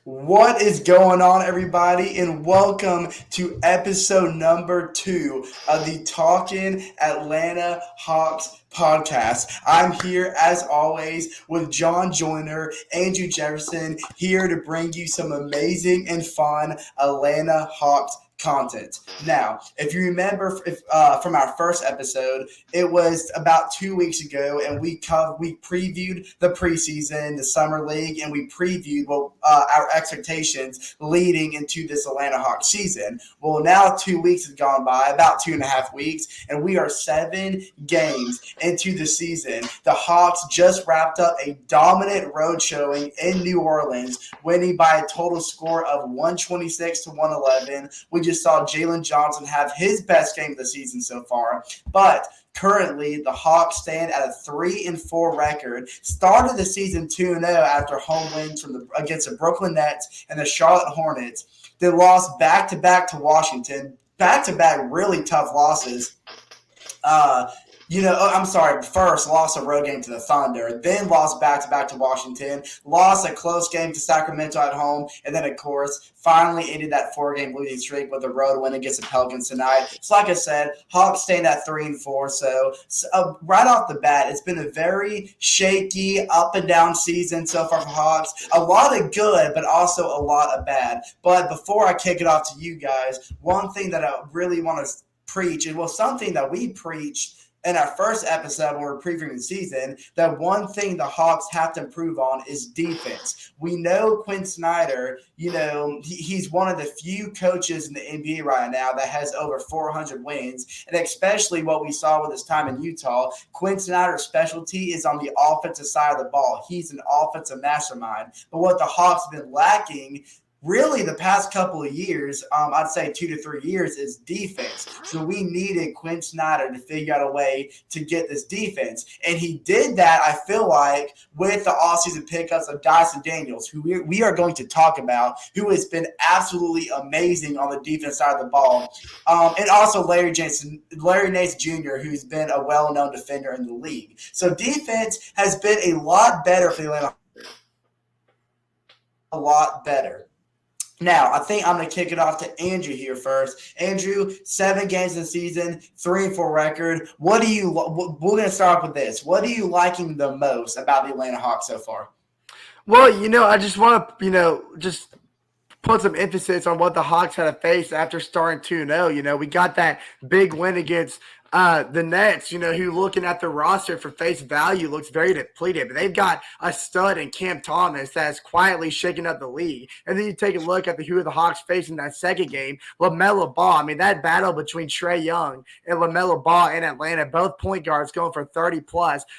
What is going on, everybody, and welcome to episode number 2 of the Talkin Atlanta Hawks podcast. I'm here, as always, with John Joyner, Andrew Jefferson, here to bring you some amazing and fun Atlanta Hawks content. Now, if you remember from our first episode, it was about 2 weeks ago, and we previewed the preseason, the summer league, and we previewed our expectations leading into this Atlanta Hawks season. Well, now 2 weeks has gone by, about 2.5 weeks, and we are 7 games into the season. The Hawks just wrapped up a dominant road showing in New Orleans, winning by a total score of 126-111. We just saw Jalen Johnson have his best game of the season so far. But currently, the Hawks stand at a 3-4 record. Started the season 2-0 after home wins against the Brooklyn Nets and the Charlotte Hornets. They lost back-to-back to Washington. Back-to-back really tough losses. First lost a road game to the Thunder, then lost back-to-back to Washington, lost a close game to Sacramento at home, and then, of course, finally ended that 4-game losing streak with a road win against the Pelicans tonight. So, like I said, Hawks stand at 3-4. So right off the bat, it's been a very shaky, up-and-down season so far for Hawks. A lot of good, but also a lot of bad. But before I kick it off to you guys, one thing that I really want to preach, and something that we preached in our first episode when we were previewing the season, that one thing the Hawks have to improve on is defense. We know Quinn Snyder, he's one of the few coaches in the NBA right now that has over 400 wins, and especially what we saw with his time in Utah, Quinn Snyder's specialty is on the offensive side of the ball. He's an offensive mastermind. But what the Hawks have been lacking really the past couple of years, I'd say 2 to 3 years, is defense. So we needed Quinn Snyder to figure out a way to get this defense. And he did that, I feel like, with the offseason pickups of Dyson Daniels, who we are going to talk about, who has been absolutely amazing on the defense side of the ball. And also Larry Nance Jr., who's been a well-known defender in the league. So defense has been a lot better for the Atlanta. A lot better. Now, I think I'm going to kick it off to Andrew here first. Andrew, 7 games in the season, 3-4 record. We're going to start off with this. What are you liking the most about the Atlanta Hawks so far? Well, I just want to, just put some emphasis on what the Hawks had to face after starting 2-0. We got that big win against the Nets, who looking at the roster for face value looks very depleted, but they've got a stud in Cam Thomas that's quietly shaking up the league. And then you take a look at who the Hawks faced in that second game, LaMelo Ball. I mean, that battle between Trae Young and LaMelo Ball in Atlanta, both point guards going for 30+.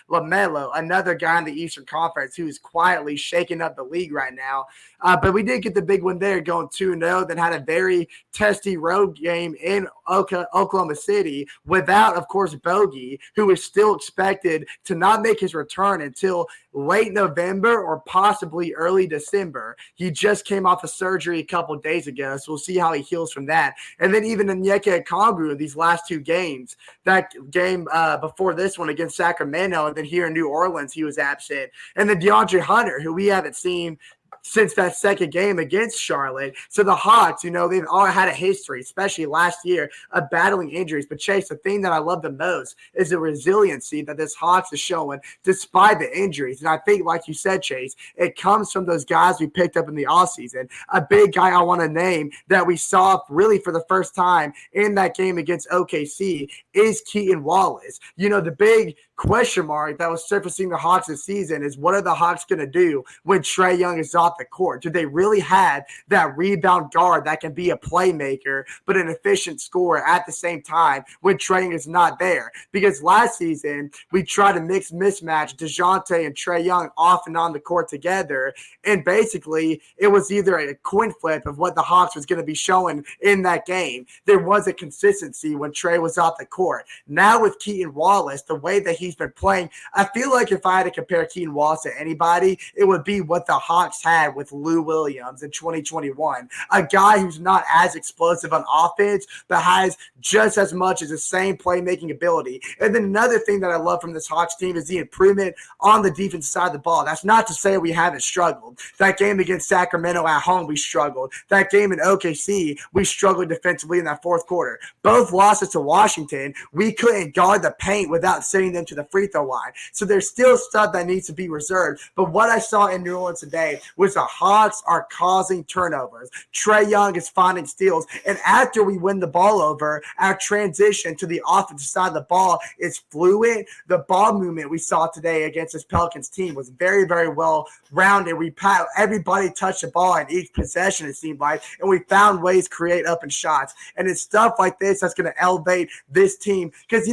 LaMelo, another guy in the Eastern Conference who is quietly shaking up the league right now. But we did get the big one there going 2-0, then had a very testy road game in Oklahoma City without, of course, Bogey, who is still expected to not make his return until late November or possibly early December. He just came off of surgery a couple of days ago, so we'll see how he heals from that. And then even Onyeka Okongwu, these last 2 games, that game before this one against Sacramento, and then here in New Orleans, he was absent. And then DeAndre Hunter, who we haven't seen since that second game against Charlotte. So the Hawks, they've all had a history, especially last year, of battling injuries. But Chase, the thing that I love the most is the resiliency that this Hawks is showing despite the injuries. And I think, like you said, Chase, it comes from those guys we picked up in the offseason. A big guy I want to name that we saw really for the first time in that game against OKC is Keaton Wallace. The big question mark that was surfacing the Hawks this season is, what are the Hawks going to do when Trae Young is off the court? Do they really have that rebound guard that can be a playmaker but an efficient scorer at the same time when Trae Young is not there? Because last season we tried to mismatch DeJounte and Trae Young off and on the court together, and basically it was either a coin flip of what the Hawks was going to be showing in that game. There was a consistency when Trae was off the court. Now with Keaton Wallace, the way that he's been playing, I feel like if I had to compare Keaton Wallace to anybody, it would be what the Hawks had had with Lou Williams in 2021. A guy who's not as explosive on offense, but has just as much as the same playmaking ability. And then another thing that I love from this Hawks team is the improvement on the defensive side of the ball. That's not to say we haven't struggled. That game against Sacramento at home, we struggled. That game in OKC, we struggled defensively in that fourth quarter. Both losses to Washington, we couldn't guard the paint without sending them to the free throw line. So there's still stuff that needs to be reserved. But what I saw in New Orleans today was the Hawks are causing turnovers. Trae Young is finding steals. And after we win the ball over, our transition to the offensive side of the ball is fluid. The ball movement we saw today against this Pelicans team was very, very well rounded. Everybody touched the ball in each possession, it seemed like, and we found ways to create open shots. And it's stuff like this that's going to elevate this team. Because,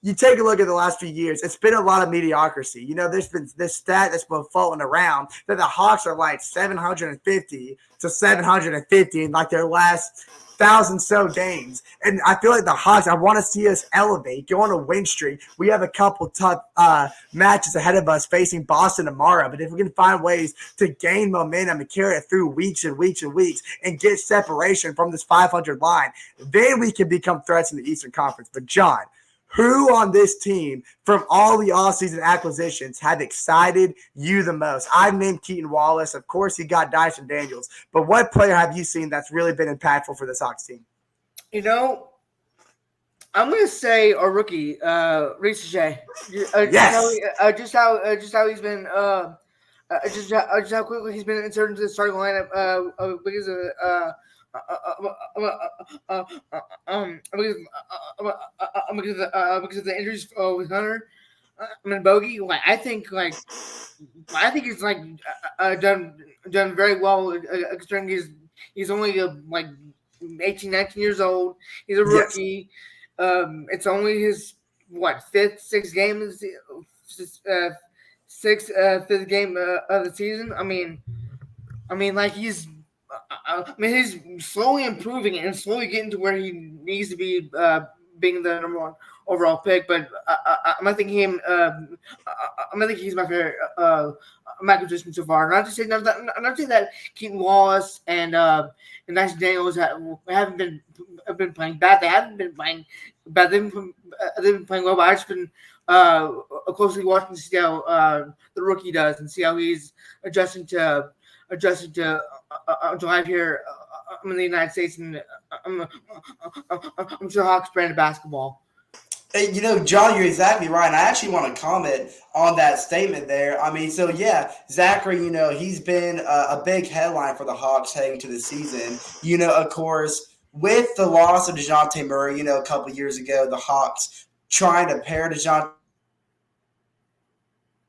you take a look at the last few years, it's been a lot of mediocrity. There's been this stat that's been floating around that the Hawks are like 750 to 750 in like their last 1,000 so games. And I feel like the Hawks, I want to see us elevate, go on a win streak. We have a couple tough matches ahead of us facing Boston tomorrow. But if we can find ways to gain momentum and carry it through weeks and weeks and weeks and get separation from this 500 line, then we can become threats in the Eastern Conference. But John, who on this team from all the offseason acquisitions have excited you the most? I've named Keaton Wallace. Of course, you got Dyson Daniels. But what player have you seen that's really been impactful for this Hawks team? I'm going to say our rookie, Risacher. Yes. Just how he's been just how quickly he's been inserted into the starting lineup because of because of the injuries with Hunter and Bogey. I think he's done very well considering he's only 18, 19 years old. He's a rookie. Yes. It's only his fifth game of the season. He's slowly improving and slowly getting to where he needs to be, being the number one overall pick. But I think he's my favorite acquisition so far. Not to say that Keaton Wallace and Dyson Daniels haven't been playing bad. They haven't been playing bad. They've been playing well. But I've just been closely watching to see how the rookie does and see how he's adjusting to life here in the United States, and I'm sure Hawks brand of basketball. Hey, John, you're exactly right. And I actually want to comment on that statement there. Zaccharie, he's been a big headline for the Hawks heading to the season. Of course, with the loss of DeJounte Murray, a couple years ago, the Hawks trying to pair DeJounte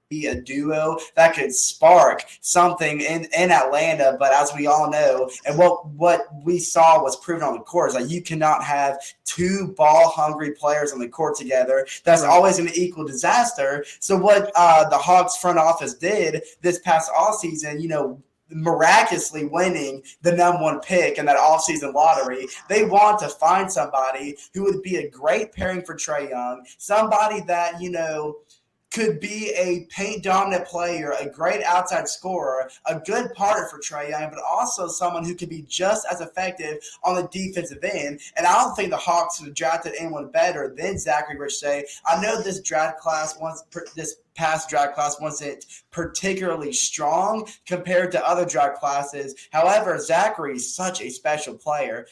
be a duo that could spark something in Atlanta. But as we all know, and what we saw was proven on the court, is that you cannot have two ball-hungry players on the court together. That's always going to equal disaster. So what the Hawks front office did this past offseason, miraculously winning the number one pick in that offseason lottery, they want to find somebody who would be a great pairing for Trae Young, somebody that, could be a paint-dominant player, a great outside scorer, a good partner for Trae Young, but also someone who could be just as effective on the defensive end. And I don't think the Hawks have drafted anyone better than Zaccharie Risacher. I know this past draft class wasn't particularly strong compared to other draft classes. However, Zaccharie is such a special player.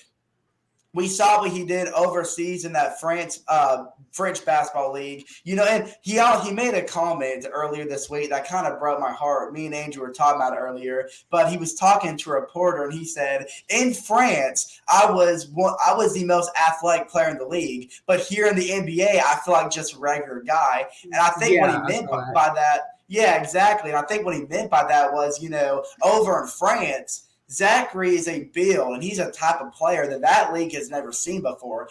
We saw what he did overseas in that French basketball league, and he made a comment earlier this week that kind of broke my heart. Me and Andrew were talking about it earlier, but he was talking to a reporter and he said, in France, I was the most athletic player in the league, but here in the NBA, I feel like just a regular guy. And I think what he meant by that, yeah, exactly. And I think what he meant by that was, over in France, Zaccharie is a build, and he's a type of player that league has never seen before.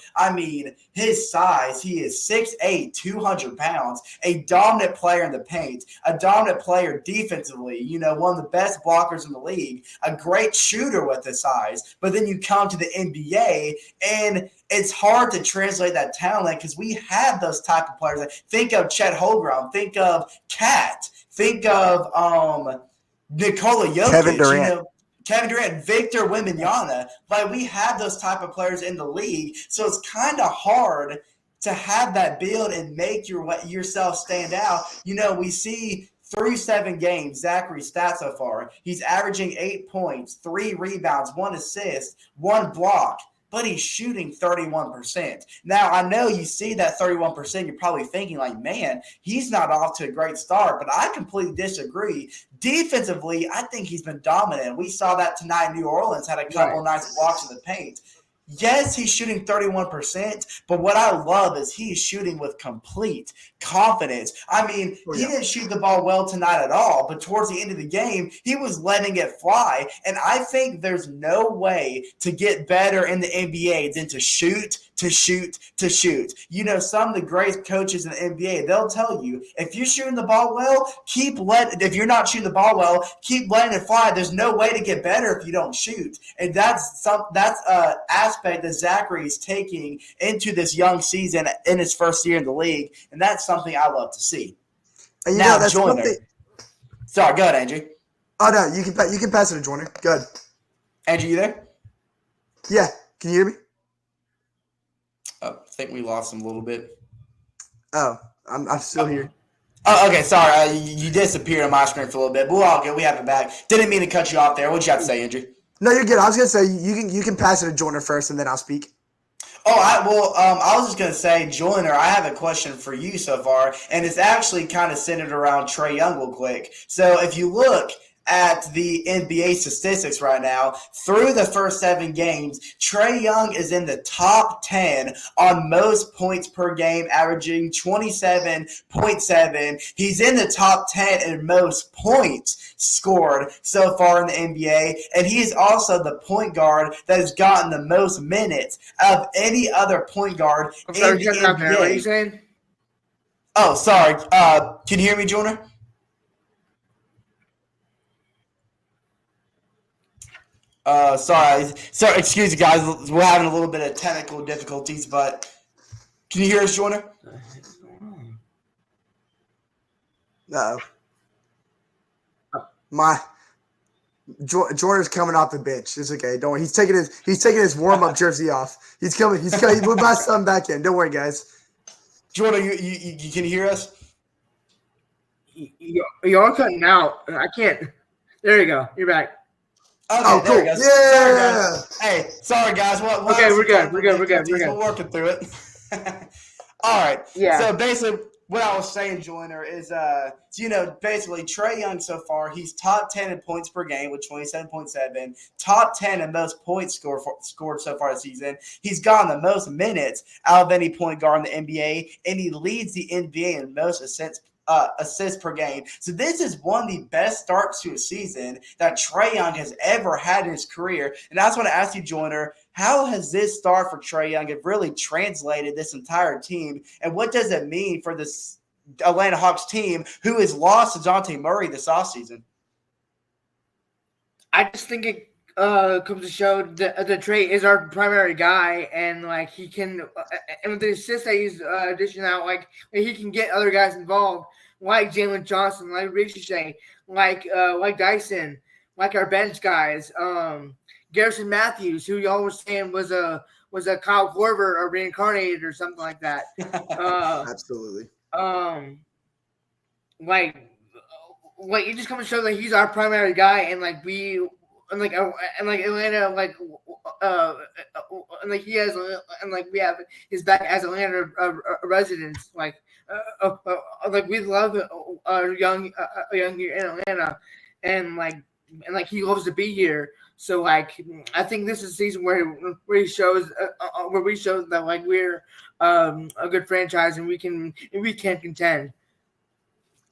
His size, he is 6'8", 200 pounds, a dominant player in the paint, a dominant player defensively, one of the best blockers in the league, a great shooter with his size. But then you come to the NBA, and it's hard to translate that talent because we have those type of players. Think of Chet Holmgren, think of Cat, think of Nikola Jokic, Kevin Durant. Kevin Durant, Victor Wembanyama. Like, we have those type of players in the league, so it's kind of hard to have that build and make yourself stand out. We see through 7 games, Zachary's stats so far, he's averaging 8 points, 3 rebounds, 1 assist, 1 block, but he's shooting 31%. Now, I know you see that 31%, you're probably thinking like, man, he's not off to a great start, but I completely disagree. Defensively, I think he's been dominant. We saw that tonight in New Orleans, had a couple nice blocks in the paint. Yes, he's shooting 31%, but what I love is he's shooting with complete confidence. I mean, he didn't shoot the ball well tonight at all, but towards the end of the game, he was letting it fly. And I think there's no way to get better in the NBA than to shoot. Some of the great coaches in the NBA, they'll tell you, if you're shooting the ball well, if you're not shooting the ball well, keep letting it fly. There's no way to get better if you don't shoot. And that's an aspect that Zaccharie is taking into this young season in his first year in the league, and that's something I love to see. And that's Joyner. Sorry, go ahead, Andrew. Oh no, you can pass it to Joyner. Good. Andrew, you there? Yeah. Can you hear me? I think we lost him a little bit. Oh, I'm still here. Oh, okay, sorry. You disappeared on my screen for a little bit, but we're all good. We have it back. Didn't mean to cut you off there. What'd you have to say, Andrew? No, you're good. I was gonna say you can pass it to Joyner first, and then I'll speak. I was just going to say, Joyner, I have a question for you so far, and it's actually kind of centered around Trae Young real quick. So if you look at the NBA statistics right now, through the first 7 games, Trae Young is in the top 10 on most points per game, averaging 27.7. He's in the top 10 in most points scored so far in the NBA, and he is also the point guard that has gotten the most minutes of any other point guard in the NBA. What are you saying? Oh, sorry. Can you hear me, Joyner? Sorry, excuse me, guys. We're having a little bit of technical difficulties, but can you hear us, Joyner? No. Joyner's coming off the bench. It's okay. Don't worry. He's taking his warm up jersey off. He's coming. He put my son back in. Don't worry, guys. Joyner, you can hear us? You're cutting out. I can't. There you go. You're back. Okay, cool. There we go. Yeah. Sorry, guys. Okay, we're good. We're good. We're working through it. All right. Yeah. So basically, what I was saying, Joyner, is basically Trae Young so far, he's top 10 in points per game with 27.7, top 10 in most points scored so far this season. He's gotten the most minutes out of any point guard in the NBA, and he leads the NBA in most assists per game. So this is one of the best starts to a season that Trae Young has ever had in his career. And I just want to ask you, Joyner, how has this start for Trae Young have really translated this entire team? And what does it mean for this Atlanta Hawks team who has lost to DeJounte Murray this offseason? I just think it comes to show that Trae is our primary guy, and like he can, and with the assists that he's dishing out, like he can get other guys involved, like Jalen Johnson, like Risacher, like Dyson, like our bench guys, Garrison Matthews, who y'all were saying was a Kyle Korver or reincarnated or something like that. Absolutely. Like it just comes to show that he's our primary guy, and like Atlanta, and he has, and like we have his back as Atlanta residents. Like we love young here in Atlanta, and he loves to be here. So like I think this is a season where he shows that like we're a good franchise and we can contend.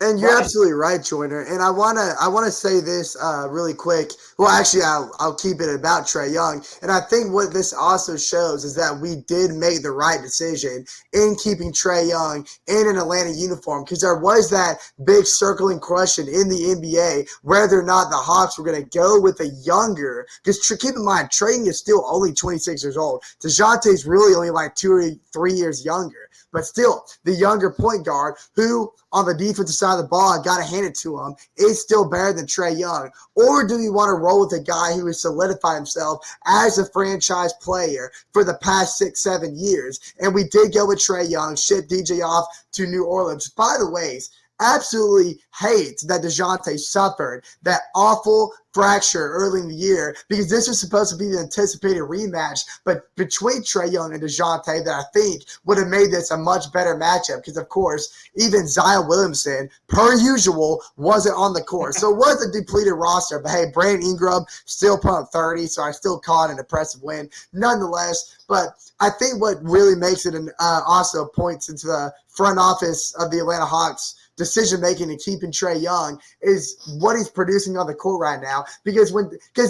And you're absolutely right, Joyner. And I wanna say this really quick. Well, actually, I'll keep it about Trae Young. And I think what this also shows is that we did make the right decision in keeping Trae Young in an Atlanta uniform, because there was that big circling question in the NBA whether or not the Hawks were going to go with a younger. Because keep in mind, Trae Young is still only 26 years old. DeJounte's really only like 2 or 3 years younger. But still, the younger point guard who, on the defensive side side of the ball, I got to hand it to him, is still better than Trae Young? Or do we want to roll with a guy who has solidified himself as a franchise player for the past 6-7 years? And we did go with Trae Young, ship DJ off to New Orleans. By the way, absolutely hate that DeJounte suffered that awful fracture early in the year, because this was supposed to be the anticipated rematch, but between Trae Young and DeJounte, that I think would have made this a much better matchup, because of course even Zion Williamson, per usual, wasn't on the court. So it was a depleted roster, but hey, Brandon Ingram still put up 30, so I still caught an impressive win nonetheless. But I think what really makes it also points into the front office of the Atlanta Hawks decision-making and keeping Trae Young is what he's producing on the court right now. Because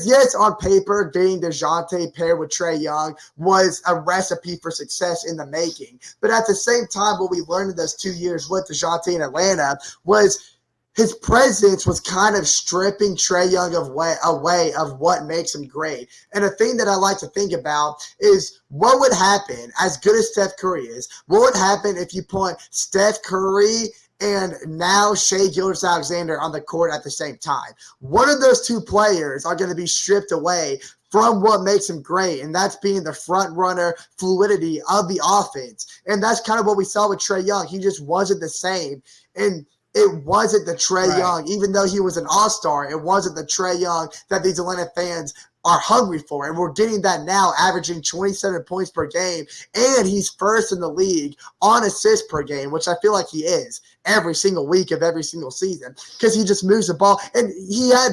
yes, on paper, getting DeJounte paired with Trae Young was a recipe for success in the making. But at the same time, what we learned in those 2 years with DeJounte in Atlanta was his presence was kind of stripping Trae Young away of what makes him great. And a thing that I like to think about is what would happen, as good as Steph Curry is, what would happen if you put Steph Curry and now Shai Gilgeous-Alexander on the court at the same time? One of those two players are going to be stripped away from what makes him great, and that's being the front runner fluidity of the offense. And that's kind of what we saw with Trae Young. He just wasn't the same. And it wasn't the Trae Young, even though he was an all-star, it wasn't the Trae Young that these Atlanta fans are hungry for. And we're getting that now, averaging 27 points per game. And he's first in the league on assists per game, which I feel like he is every single week of every single season, because he just moves the ball. And he had,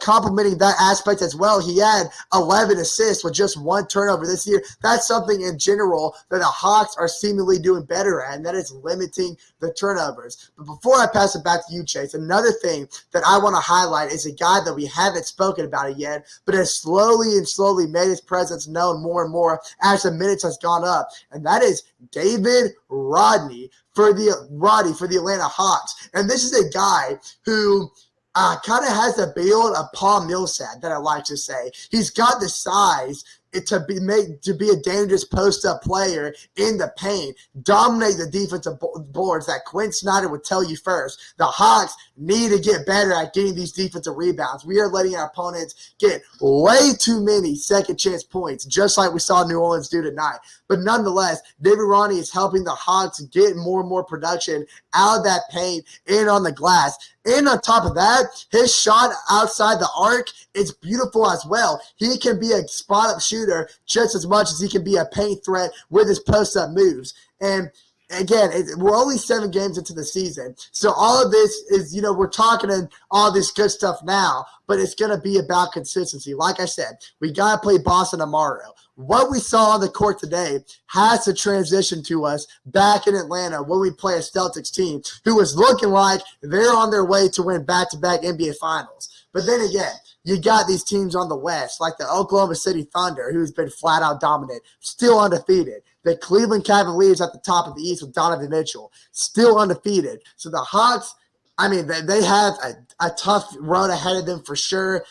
complementing that aspect as well, he had 11 assists with just 1 turnover this year. That's something in general that the Hawks are seemingly doing better at, and that is limiting the turnovers. But before I pass it back to you, Chase, another thing that I want to highlight is a guy that we haven't spoken about it yet, but has slowly made his presence known more and more as the minutes has gone up, and that is David Rodney for the Atlanta Hawks. And this is a guy who kind of has the build of Paul Millsap, that I like to say. He's got the size to be a dangerous post-up player in the paint, dominate the defensive boards that Quinn Snyder would tell you first. The Hawks need to get better at getting these defensive rebounds. We are letting our opponents get way too many second-chance points, just like we saw New Orleans do tonight. But nonetheless, David Rodney is helping the Hawks get more and more production out of that paint and on the glass. And on top of that, his shot outside the arc is beautiful as well. He can be a spot-up shooter just as much as he can be a paint threat with his post-up moves. And again, we're only 7 games into the season. So all of this is, we're talking and all this good stuff now, but it's going to be about consistency. Like I said, we got to play Boston tomorrow. What we saw on the court today has to transition to us back in Atlanta when we play a Celtics team who is looking like they're on their way to win back-to-back NBA Finals. But then again, you got these teams on the West, like the Oklahoma City Thunder, who's been flat-out dominant, still undefeated. The Cleveland Cavaliers at the top of the East with Donovan Mitchell, still undefeated. So the Hawks, they have a tough road ahead of them for sure.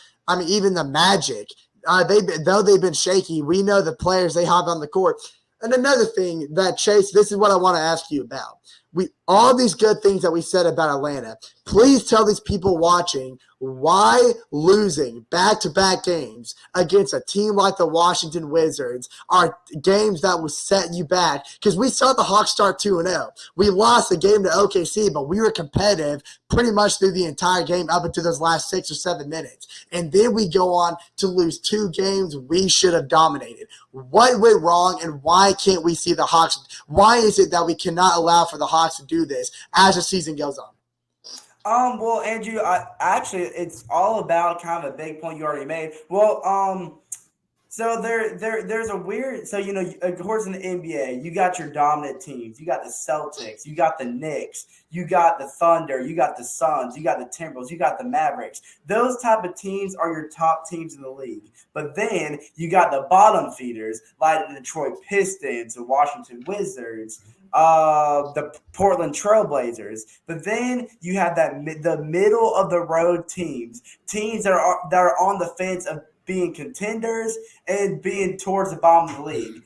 Even the Magic, though they've been shaky, we know the players they have on the court. And another thing that, Chase, this is what I want to ask you about. All these good things that we said about Atlanta, please tell these people watching why losing back-to-back games against a team like the Washington Wizards are games that will set you back. Because we saw the Hawks start 2-0. We lost the game to OKC, but we were competitive pretty much through the entire game up until those last 6 or 7 minutes. And then we go on to lose 2 games we should have dominated. What went wrong, and why can't we see the Hawks? Why is it that we cannot allow for the Hawks to do this as the season goes on? Well, Andrew, actually, it's all about kind of a big point you already made. Well, so there's a weird. So of course in the NBA, you got your dominant teams. You got the Celtics. You got the Knicks. You got the Thunder. You got the Suns. You got the Timberwolves. You got the Mavericks. Those type of teams are your top teams in the league. But then you got the bottom feeders like the Detroit Pistons, the Washington Wizards, the Portland Trailblazers. But then you have the middle of the road teams that are on the fence of being contenders and being towards the bottom of the league.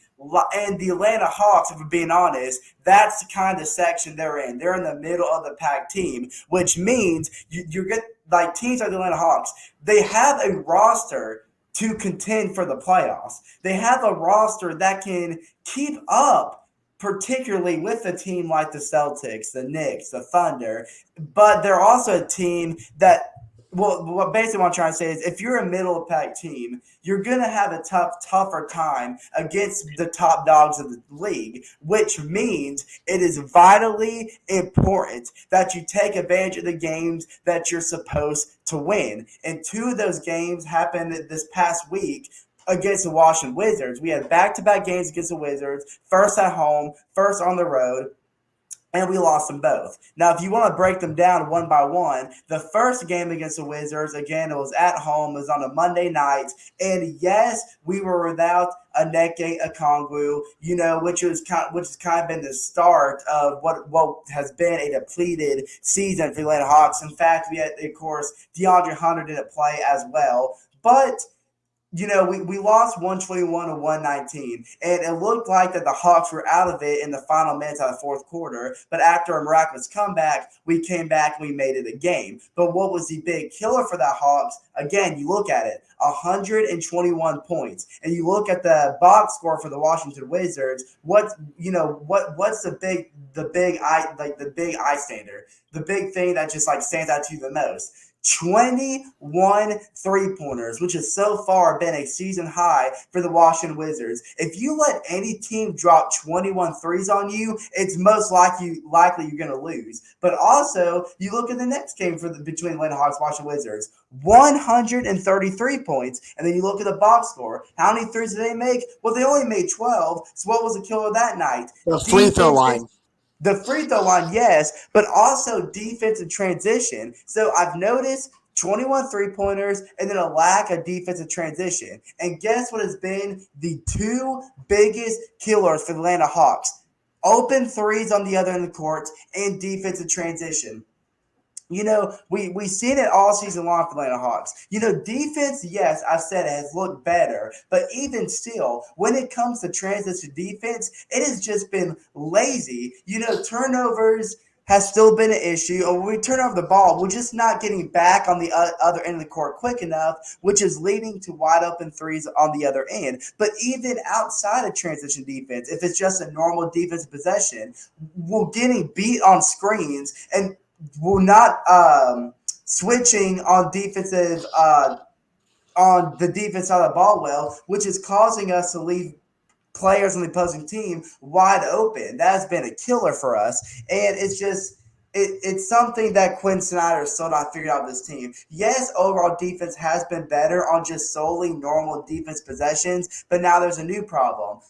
And the Atlanta Hawks, if we're being honest, that's the kind of section they're in. They're in the middle of the pack team, which means you're good. Like teams like the Atlanta Hawks, they have a roster to contend for the playoffs. They have a roster that can keep up, particularly with a team like the Celtics, the Knicks, the Thunder. But they're also a team that, well, basically what I'm trying to say is if you're a middle of pack team, you're going to have a tougher time against the top dogs of the league, which means it is vitally important that you take advantage of the games that you're supposed to win. And two of those games happened this past week against the Washington Wizards. We had back-to-back games against the Wizards, first at home, first on the road, and we lost them both. Now, if you want to break them down one by one, the first game against the Wizards, again, it was at home. It was on a Monday night. And yes, we were without Onyeka Okongwu, which has kind of been the start of what has been a depleted season for the Atlanta Hawks. In fact, we had, of course, DeAndre Hunter didn't play as well. But we lost 121 to 119, and it looked like that the Hawks were out of it in the final minutes of the fourth quarter. But after a miraculous comeback, we came back and we made it a game. But what was the big killer for the Hawks? Again, you look at it, 121 points, and you look at the box score for the Washington Wizards. What's the big eye standard, the big thing that just stands out to you the most? 21 three-pointers, which has so far been a season high for the Washington Wizards. If you let any team drop 21 threes on you, it's most likely you're going to lose. But also, you look at the next game between Atlanta Hawks and Washington Wizards, 133 points, and then you look at the box score. How many threes did they make? Well, they only made 12, so what was the killer that night? The free throw line. The free throw line, yes, but also defensive transition. So I've noticed 21 three-pointers and then a lack of defensive transition. And guess what has been the two biggest killers for the Atlanta Hawks? Open threes on the other end of the court and defensive transition. We've seen it all season long for the Atlanta Hawks. Defense, yes, I said it has looked better, but even still, when it comes to transition defense, it has just been lazy. Turnovers has still been an issue. Or when we turn over the ball, we're just not getting back on the other end of the court quick enough, which is leading to wide open threes on the other end. But even outside of transition defense, if it's just a normal defensive possession, we're getting beat on screens and we're not switching on defensive on the defense side of the ball well, which is causing us to leave players on the opposing team wide open. That has been a killer for us, and it's just it's something that Quinn Snyder still not figured out with this team. Yes, overall defense has been better on just solely normal defense possessions, but now there's a new problem.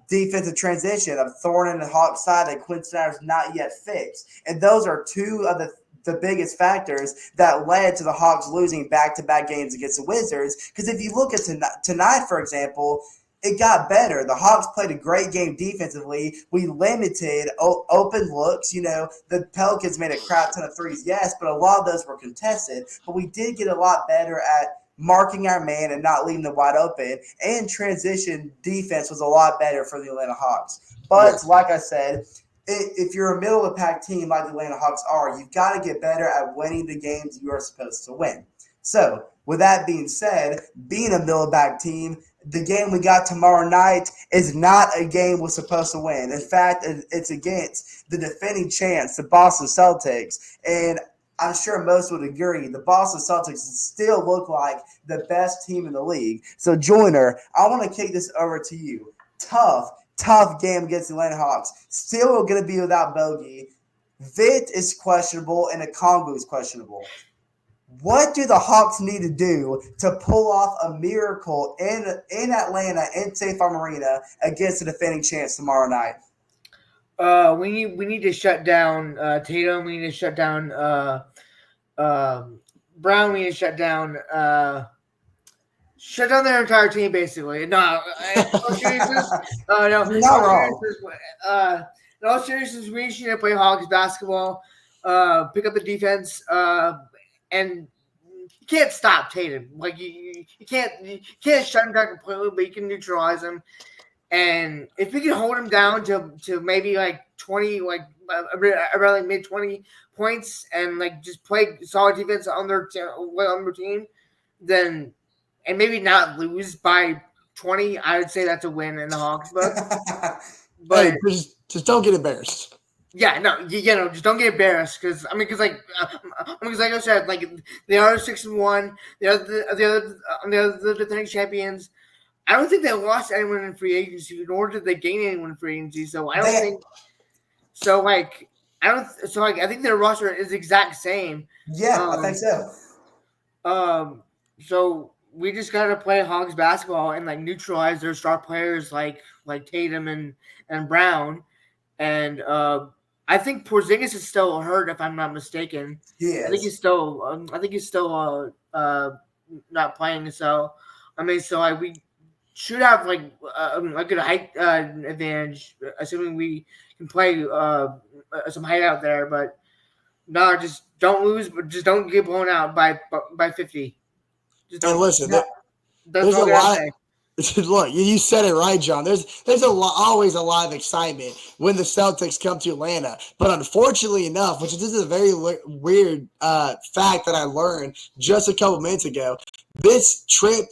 Defensive transition, a thorn in the Hawks side that Quinn Snyder's not yet fixed. And those are two of the biggest factors that led to the Hawks losing back-to-back games against the Wizards. Because if you look at tonight, for example, it got better. The Hawks played a great game defensively. We limited open looks. The Pelicans made a crap ton of threes, yes, but a lot of those were contested. But we did get a lot better at marking our man and not leaving them wide open. And transition defense was a lot better for the Atlanta Hawks. But like I said, if you're a middle-of-the-pack team like the Atlanta Hawks are, you've got to get better at winning the games you are supposed to win. So, with that being said, being a middle-of-the-pack team, the game we got tomorrow night is not a game we're supposed to win. In fact, it's against the defending champs, the Boston Celtics. And I'm sure most would agree, the Boston Celtics still look like the best team in the league. So, Joyner, I want to kick this over to you. Tough game against the Atlanta Hawks. Still going to be without Bogey. Vitt is questionable and Okongwu is questionable. What do the Hawks need to do to pull off a miracle in Atlanta, in State Farm Arena, against the defending champs tomorrow night? We need to shut down Tatum. We need to shut down Brown. We need to shut down their entire team, basically. No, no. You're not wrong. In all seriousness, we need to play Hawks basketball, pick up the defense, and you can't stop Tatum. You can't shut him down completely, but you can neutralize him. And if we can hold them down to maybe like 20, like around like mid 20 points, and like just play solid defense on their team, then and maybe not lose by 20, I would say that's a win in the Hawks book. But Hey, just don't get embarrassed. yeah, no, just don't get embarrassed because like I said, like they are 6-1. The defending champions. I don't think they lost anyone in free agency, nor did they gain anyone in free agency. So I don't think. So like I don't. So like I think their roster is the exact same. Yeah, I think so. So we just gotta play Hawks basketball and like neutralize their star players like Tatum and Brown, and I think Porzingis is still hurt if I'm not mistaken. Yes. I think he's still not playing. So so like we should have like a good height advantage, assuming we can play some height out there. But no, just don't lose, but just don't get blown out by 50. Just And listen, that's there's all a I gotta lot. say. Look, you said it right, John. There's always a lot of excitement when the Celtics come to Atlanta. But unfortunately enough, which this is a very weird fact that I learned just a couple minutes ago, this trip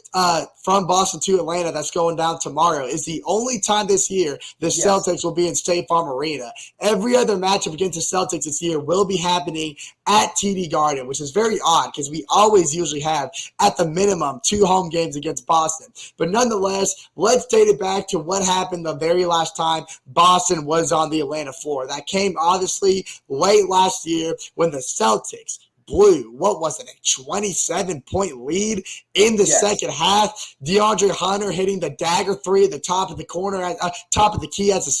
from Boston to Atlanta that's going down tomorrow is the only time this year the Celtics will be in State Farm Arena. Every other matchup against the Celtics this year will be happening at TD Garden, which is very odd because we always usually have, at the minimum, 2 home games against Boston. But nonetheless, let's date it back to what happened the very last time Boston was on the Atlanta floor. That came, obviously, late last year when the Celtics blew, what was it, a 27-point lead in the second half. DeAndre Hunter hitting the dagger 3 at the top of the corner, top of the key as a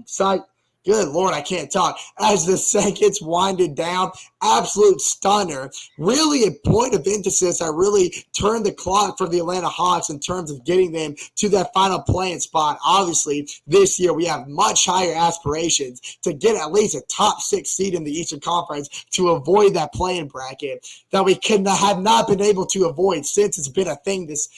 side. Good Lord, I can't talk. As the seconds winded down, absolute stunner. Really a point of emphasis that really turned the clock for the Atlanta Hawks in terms of getting them to that final playing spot. Obviously, this year we have much higher aspirations to get at least a top 6 seed in the Eastern Conference to avoid that playing bracket that we have not been able to avoid since it's been a thing this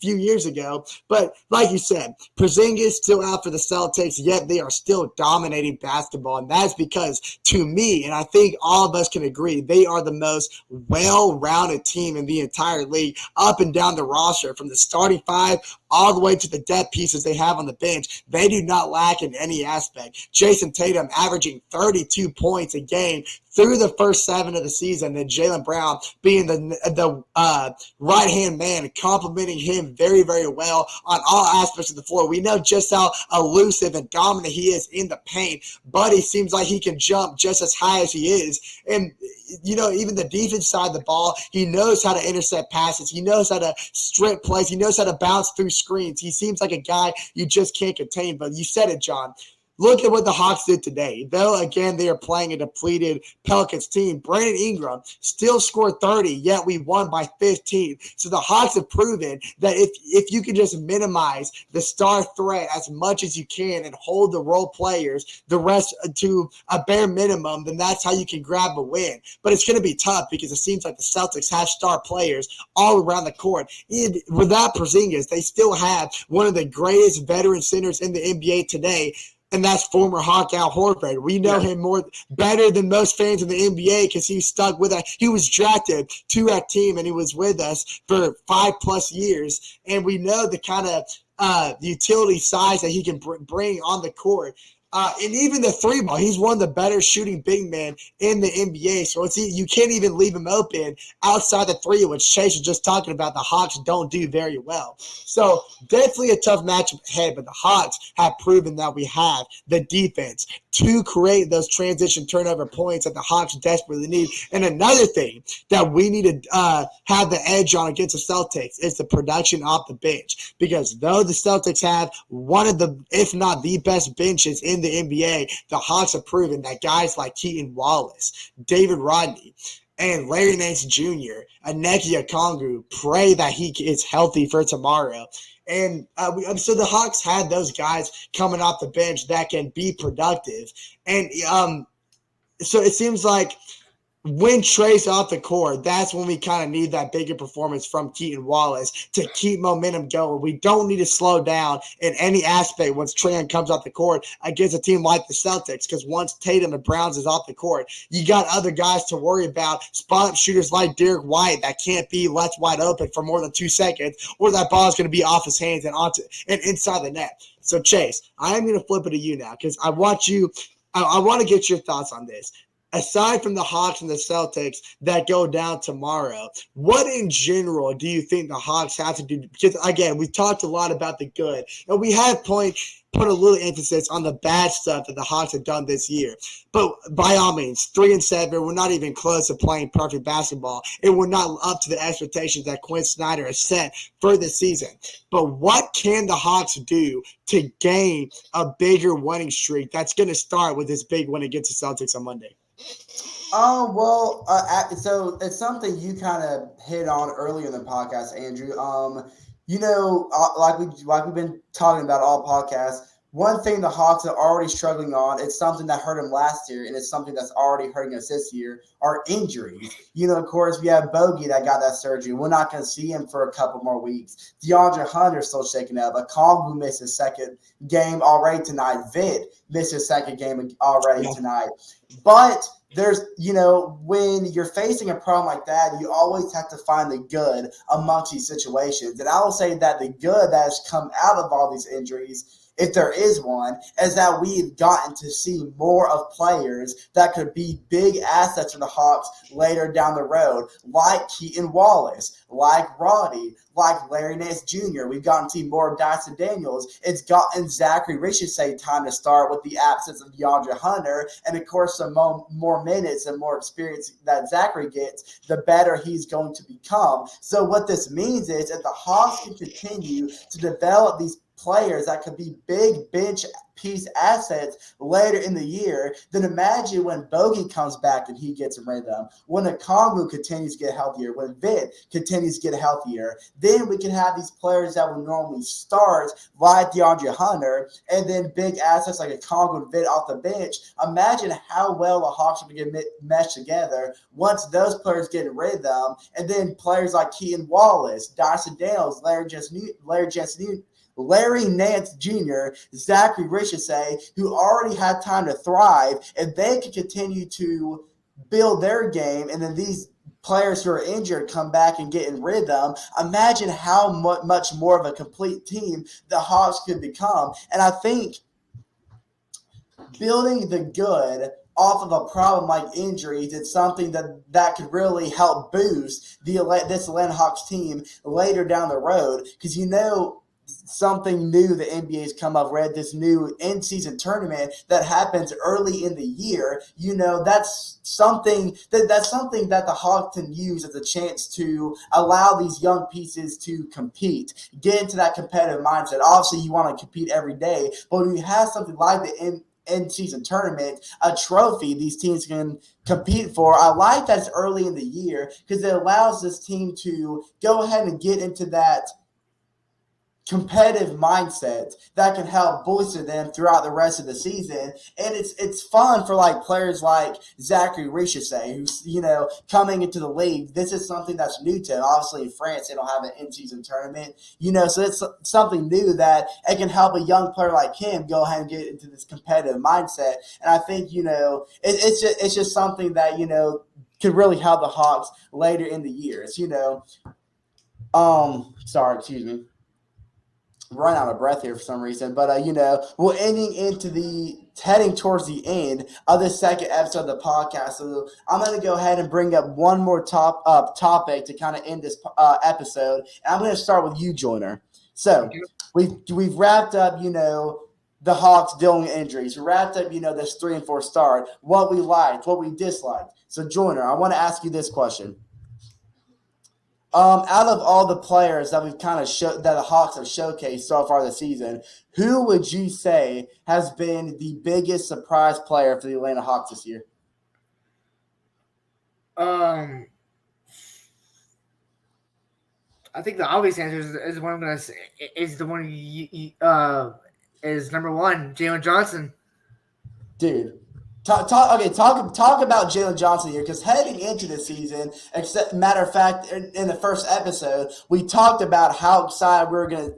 few years ago. But like you said, Porzingis still out for the Celtics, yet they are still dominating basketball. And that's because, to me, and I think all of us can agree, they are the most well-rounded team in the entire league, up and down the roster, from the starting 5 all the way to the depth pieces they have on the bench. They do not lack in any aspect. Jason Tatum averaging 32 points a game through the first 7 of the season, and Jaylen Brown being the right-hand man, complimenting him very, very well on all aspects of the floor. We know just how elusive and dominant he is in the paint, but he seems like he can jump just as high as he is. And, even the defense side of the ball, he knows how to intercept passes. He knows how to strip plays. He knows how to bounce through screens. He seems like a guy you just can't contain. But you said it, John. Look at what the Hawks did today. Though, again, they are playing a depleted Pelicans team, Brandon Ingram still scored 30, yet we won by 15. So the Hawks have proven that if you can just minimize the star threat as much as you can and hold the role players, the rest to a bare minimum, then that's how you can grab a win. But it's going to be tough because it seems like the Celtics have star players all around the court. Without Porzingis, they still have one of the greatest veteran centers in the NBA today, and that's former Hawk Al Horford. We know him better than most fans in the NBA because he stuck with us. He was drafted to that team, and he was with us for 5+ years. And we know the kind of utility size that he can bring on the court. And even the 3-ball, he's one of the better shooting big men in the NBA. So you can't even leave him open outside the 3, which Chase was just talking about. The Hawks don't do very well. So definitely a tough matchup ahead, but the Hawks have proven that we have the defense to create those transition turnover points that the Hawks desperately need. And another thing that we need to have the edge on against the Celtics is the production off the bench. Because though the Celtics have one of the, if not the best benches in the NBA, the Hawks have proven that guys like Keaton Wallace, David Rodney, and Larry Nance Jr., Aneki Okongwu, pray that he is healthy for tomorrow. And so the Hawks had those guys coming off the bench that can be productive. And so it seems like when Trey's off the court, that's when we kind of need that bigger performance from Keaton Wallace to keep momentum going. We don't need to slow down in any aspect once Trey comes off the court against a team like the Celtics, because once Tatum and Browns is off the court, you got other guys to worry about, spot-up shooters like Derek White that can't be left wide open for more than 2 seconds, or that ball is going to be off his hands and inside the net. So, Chase, I am going to flip it to you now because I want to get your thoughts on this. Aside from the Hawks and the Celtics that go down tomorrow, what in general do you think the Hawks have to do? Because, again, we've talked a lot about the good, and we have put a little emphasis on the bad stuff that the Hawks have done this year. But by all means, 3-7, we're not even close to playing perfect basketball, and we're not up to the expectations that Quinn Snyder has set for the season. But what can the Hawks do to gain a bigger winning streak that's going to start with this big win against the Celtics on Monday? So it's something you kind of hit on earlier in the podcast, Andrew. Like we've been talking about all podcasts, one thing the Hawks are already struggling on, it's something that hurt them last year, and it's something that's already hurting us this year, are injuries. Of course, we have Bogey that got that surgery. We're not going to see him for a couple more weeks. DeAndre Hunter's still shaking up. Okongwu missed his second game already tonight. Vid missed his second game already tonight. But there's, when you're facing a problem like that, you always have to find the good amongst these situations. And I will say that the good that has come out of all these injuries, if there is one, is that we've gotten to see more of players that could be big assets for the Hawks later down the road, like Keaton Wallace, like Roddy, like Larry Nance Jr. We've gotten to see more of Dyson Daniels. It's gotten Zaccharie Risacher time to start with the absence of DeAndre Hunter. And, of course, the more minutes and more experience that Zaccharie gets, the better he's going to become. So what this means is if the Hawks can continue to develop these players that could be big bench piece assets later in the year, then imagine when Bogey comes back and he gets a rhythm, when Okongwu continues to get healthier, when Vid continues to get healthier, then we can have these players that will normally start like DeAndre Hunter, and then big assets like Okongwu and Vid off the bench. Imagine how well the Hawks will get meshed together once those players get in rhythm, and then players like Keaton Wallace, Dyson Daniels, Larry Nance Jr., Zaccharie Risacher, who already had time to thrive, if they can continue to build their game, and then these players who are injured come back and get in rhythm, imagine how much more of a complete team the Hawks could become. And I think building the good off of a problem like injuries, it's something that could really help boost this Atlanta Hawks team later down the road, because something new the NBA's come up with, this new in-season tournament that happens early in the year. That's something that the Hawks can use as a chance to allow these young pieces to compete, get into that competitive mindset. Obviously, you want to compete every day, but when you have something like the in-season tournament, a trophy these teams can compete for, I like that it's early in the year because it allows this team to go ahead and get into that competitive mindset that can help bolster them throughout the rest of the season. And it's fun for like players like Zaccharie Risacher, who's coming into the league. This is something that's new to him. Obviously in France they don't have an in-season tournament, so it's something new that it can help a young player like him go ahead and get into this competitive mindset. And I think it's just something that could really help the Hawks later in the years. Sorry, excuse me. Run out of breath here for some reason, but we're heading towards the end of the second episode of the podcast. So I'm going to go ahead and bring up one more topic to kind of end this episode, and I'm going to start with you, Joyner. So we've wrapped up, the Hawks dealing with injuries. We wrapped up, this 3-4 start, what we liked, what we disliked. So Joyner, I want to ask you this question. Out of all the players that we've kind of that the Hawks have showcased so far this season, who would you say has been the biggest surprise player for the Atlanta Hawks this year? I think the obvious answer is one I'm going to say is the one is number one, Jalen Johnson. Dude, Talk about Jalen Johnson here, because heading into the season, matter of fact, in the first episode, we talked about how excited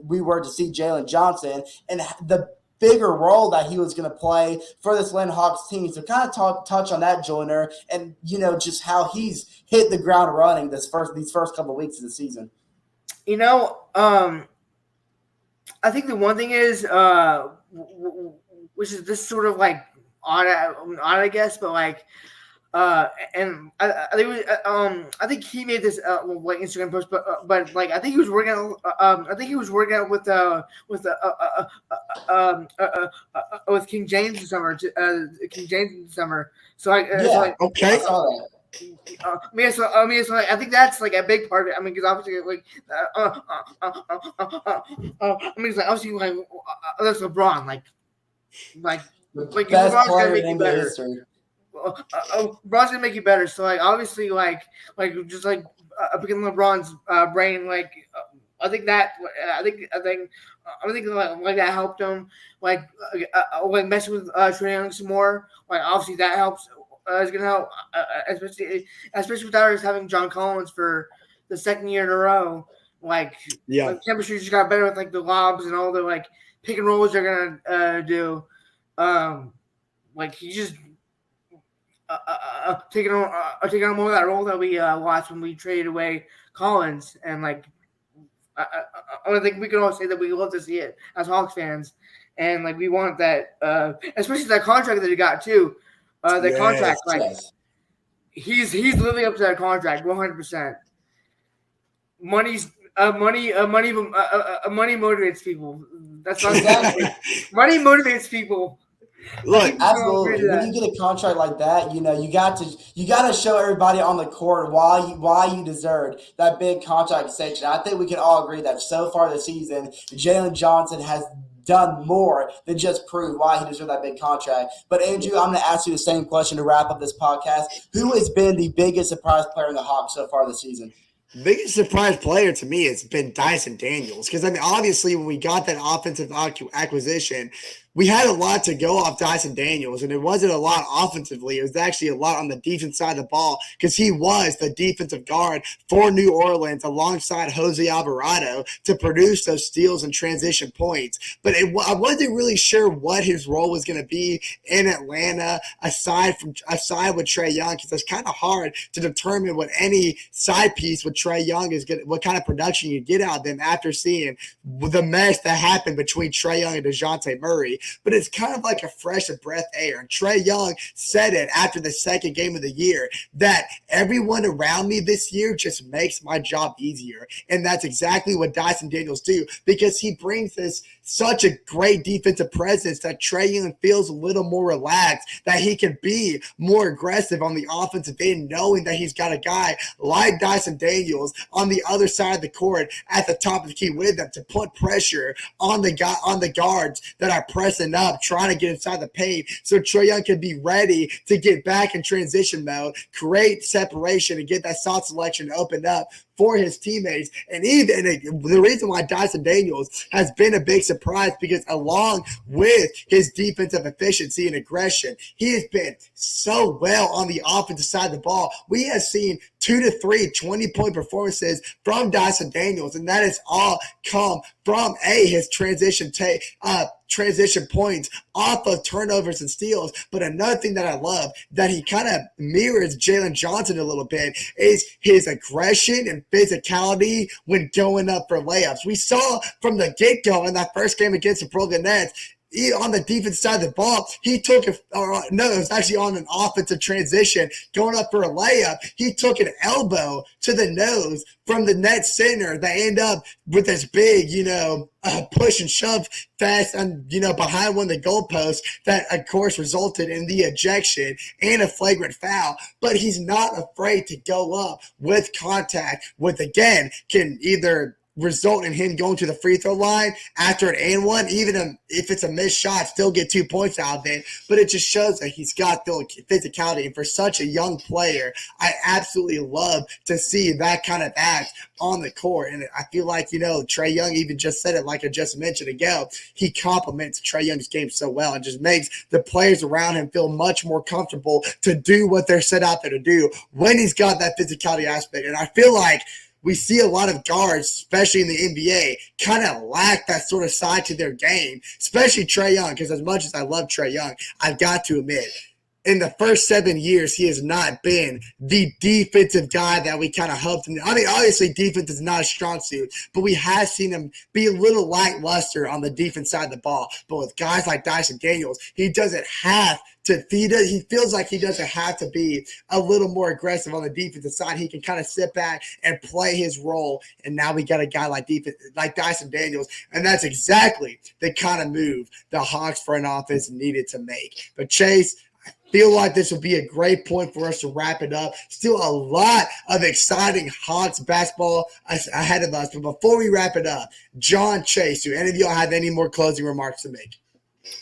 we were to see Jalen Johnson and the bigger role that he was going to play for this Atlanta Hawks team. So kind of touch on that, Joyner, and just how he's hit the ground running these first couple of weeks of the season. I think the one thing is, which is this sort of like odd, I guess, but like, and I think he made this like Instagram post, but like I think he was working out with King James this summer. So okay, I saw that. So I think that's like a big part of it. I mean, because obviously, like, it's like obviously, like, that's LeBron, like the best player in NBA history. LeBron's gonna make you better. So like, obviously, like just like picking LeBron's brain, like I think that helped him, like messing with Trae Young some more. Like obviously that helps. It's gonna help, especially without us having John Collins for the second year in a row. Like, like chemistry just got better with like the lobs and all the like pick and rolls they're gonna do. Like he just taking on more of that role that we lost when we traded away Collins, and like I think we can all say that we love to see it as Hawks fans, and like we want that, especially that contract that he got too. The contract, like he's living up to that contract 100%. Money motivates people. That's not exactly. Money motivates people. Look, absolutely. When you get a contract like that, you got to show everybody on the court why you deserved that big contract extension. I think we can all agree that so far this season, Jalen Johnson has done more than just prove why he deserved that big contract. But Andrew, I'm going to ask you the same question to wrap up this podcast. Who has been the biggest surprise player in the Hawks so far this season? Biggest surprise player to me has been Dyson Daniels, because I mean, obviously, when we got that offensive acquisition, we had a lot to go off Dyson Daniels, and it wasn't a lot offensively. It was actually a lot on the defense side of the ball, because he was the defensive guard for New Orleans alongside Jose Alvarado to produce those steals and transition points. But I wasn't really sure what his role was going to be in Atlanta aside with Trae Young, because it's kind of hard to determine what any side piece with Trae Young is going, what kind of production you get out of them after seeing the mess that happened between Trae Young and DeJounte Murray. But it's kind of like a fresh of breath air. And Trae Young said it after the second game of the year, that everyone around me this year just makes my job easier. And that's exactly what Dyson Daniels do, because he brings this such a great defensive presence that Trae Young feels a little more relaxed, that he can be more aggressive on the offensive end, knowing that he's got a guy like Dyson Daniels on the other side of the court at the top of the key with them to put pressure on the guards that are pressing up, trying to get inside the paint, so Trae Young can be ready to get back in transition mode, create separation, and get that shot selection opened up for his teammates. And even the reason why Dyson Daniels has been a big surprise, because along with his defensive efficiency and aggression, he has been so well on the offensive side of the ball. We have seen 2 to 3 20-point performances from Dyson Daniels, and that has all come from his transition points off of turnovers and steals. But another thing that I love that he kind of mirrors Jalen Johnson a little bit is his aggression and physicality when going up for layups. We saw from the get-go in that first game against the Brooklyn Nets, on the defense side of the ball, it was actually on an offensive transition going up for a layup. He took an elbow to the nose from the net center that ended up with this big, push and shove fast and, behind one of the goalposts that, of course, resulted in the ejection and a flagrant foul. But he's not afraid to go up with contact with, again, can either result in him going to the free throw line after an and one, even if it's a missed shot, still get 2 points out of it. But it just shows that he's got the physicality. And for such a young player, I absolutely love to see that kind of act on the court. And I feel like, Trae Young even just said it, like I just mentioned ago. He complements Trae Young's game so well and just makes the players around him feel much more comfortable to do what they're set out there to do when he's got that physicality aspect. And I feel like we see a lot of guards, especially in the NBA, kind of lack that sort of side to their game, especially Trae Young, because as much as I love Trae Young, I've got to admit, in the first 7 years, he has not been the defensive guy that we kind of hoped him. I mean, obviously, defense is not a strong suit, but we have seen him be a little lackluster on the defense side of the ball. But with guys like Dyson Daniels, he doesn't have to feed it. He feels like he doesn't have to be a little more aggressive on the defensive side. He can kind of sit back and play his role. And now we got a guy like Dyson Daniels, and that's exactly the kind of move the Hawks front office needed to make. But Chase, I feel like this would be a great point for us to wrap it up. Still a lot of exciting Hawks basketball ahead of us. But before we wrap it up, John, Chase, do any of y'all have any more closing remarks to make?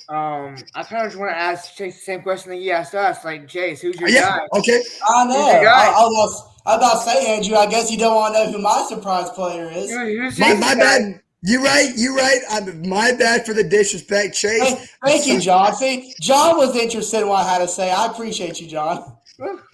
I kind of just want to ask Chase the same question that you asked us. Like, Chase, who's your guy? Okay. I know. Who's your guy? I was about to say, Andrew, I guess you don't want to know who my surprise player is. Who's My Chase's guy? bad. You're right. My bad for the disrespect, Chase. Hey, thank you, John. See, John was interested in what I had to say. I appreciate you, John. Look.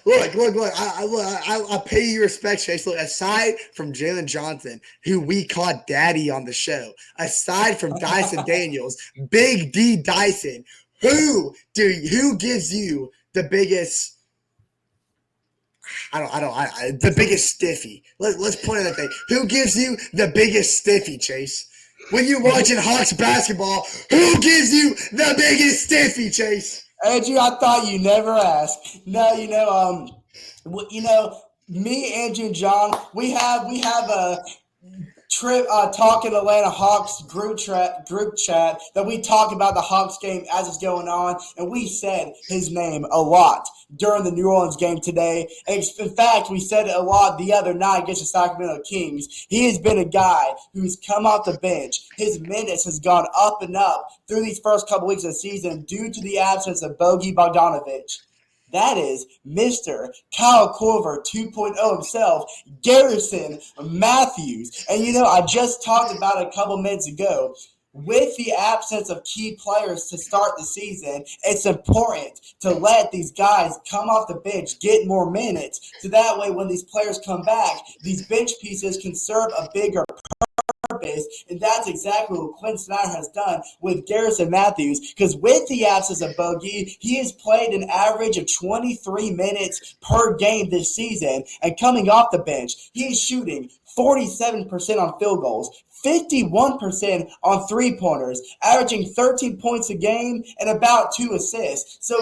I pay you respect, Chase. Look, aside from Jalen Johnson, who we caught daddy on the show, aside from Dyson Daniels, Big D Dyson, who gives you the biggest? The biggest stiffy. Let's point at that thing. Who gives you the biggest stiffy, Chase? When you're watching Hawks basketball, who gives you the biggest stiffy, Chase? Andrew, I thought you never asked. No, me, Andrew, and John, we have a Talkin Atlanta Hawks group chat that we talk about the Hawks game as it's going on, and we said his name a lot during the New Orleans game today. And in fact, we said it a lot the other night against the Sacramento Kings. He has been a guy who's come off the bench. His minutes has gone up and up through these first couple weeks of the season due to the absence of Bogey Bogdanovic. That is Mr. Kyle Korver 2.0 himself, Garrison Matthews. And, I just talked about it a couple minutes ago. With the absence of key players to start the season, it's important to let these guys come off the bench, get more minutes, so that way when these players come back, these bench pieces can serve a bigger purpose, and that's exactly what Quinn Snyder has done with Garrison Matthews, because with the absence of Bogey, he has played an average of 23 minutes per game this season, and coming off the bench, he is shooting 47% on field goals, 51% on three-pointers, averaging 13 points a game and about 2 assists. So,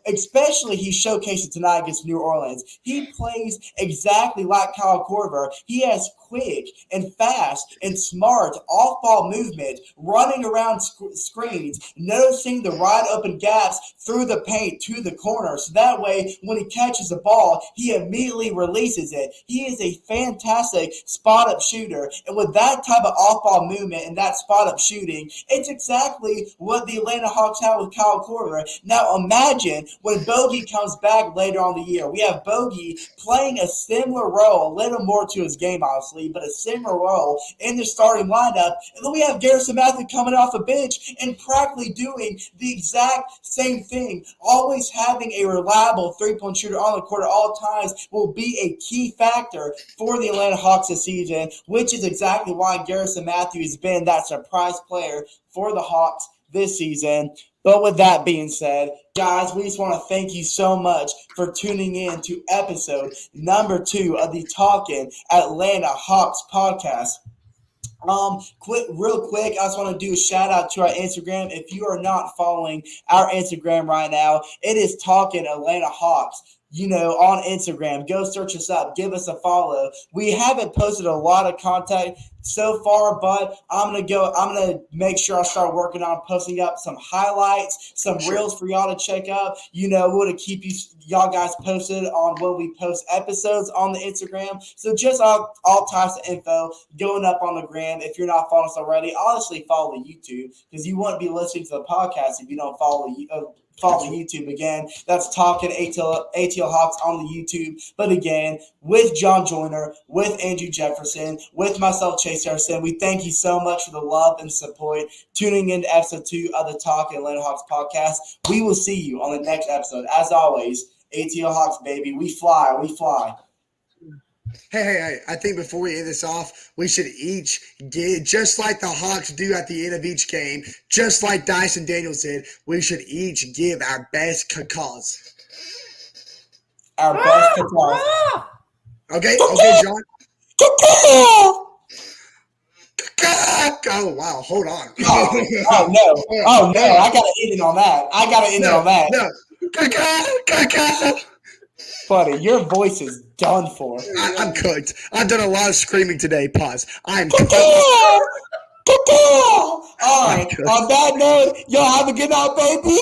especially he showcased it tonight against New Orleans. He plays exactly like Kyle Korver. He has quick and fast and smart off-ball movement, running around screens, noticing the wide open gaps through the paint to the corner. So that way, when he catches the ball, he immediately releases it. He is a fantastic spot-up shooter. And with that type of off-ball movement and that spot-up shooting, it's exactly what the Atlanta Hawks have with Kyle Korver. Now imagine when Bogey comes back later on the year. We have Bogey playing a similar role, a little more to his game, obviously, but a similar role in the starting lineup. And then we have Garrison Matthews coming off the bench and practically doing the exact same thing. Always having a reliable three-point shooter on the court at all times will be a key factor for the Atlanta Hawks this season, which is exactly why Garrison Matthews has been that surprise player for the Hawks this season. But with that being said, guys, we just want to thank you so much for tuning in to episode number 2 of the Talkin Atlanta Hawks podcast. Real quick, I just want to do a shout out to our Instagram. If you are not following our Instagram right now, it is Talkin Atlanta Hawks. On Instagram, go search us up, give us a follow. We haven't posted a lot of content so far, but I'm gonna make sure I start working on posting up some highlights, some reels for y'all to check out. We're gonna keep y'all guys posted on when we post episodes on the Instagram. So just all types of info going up on the gram. If you're not following us already, honestly follow the YouTube, because you wouldn't be listening to the podcast if you don't follow YouTube. Again, that's Talkin ATL Hawks on the YouTube. But again, with John Joyner, with Andrew Jefferson, with myself, Chase Harrison, we thank you so much for the love and support tuning into episode 2 of the Talkin Atlanta Hawks podcast. We will see you on the next episode. As always, ATL Hawks, baby. We fly. Hey, I think before we end this off, we should each give, just like the Hawks do at the end of each game, just like Dyson Daniels did, we should each give our best cacaws. Our best cacaws. Okay, John? Oh, wow, hold on. Oh, no. I got to end it on that. No. Buddy, your voice is done for. I'm cooked. I've done a lot of screaming today. Pause. I'm cooked. All right. On that note, y'all have a good night, baby.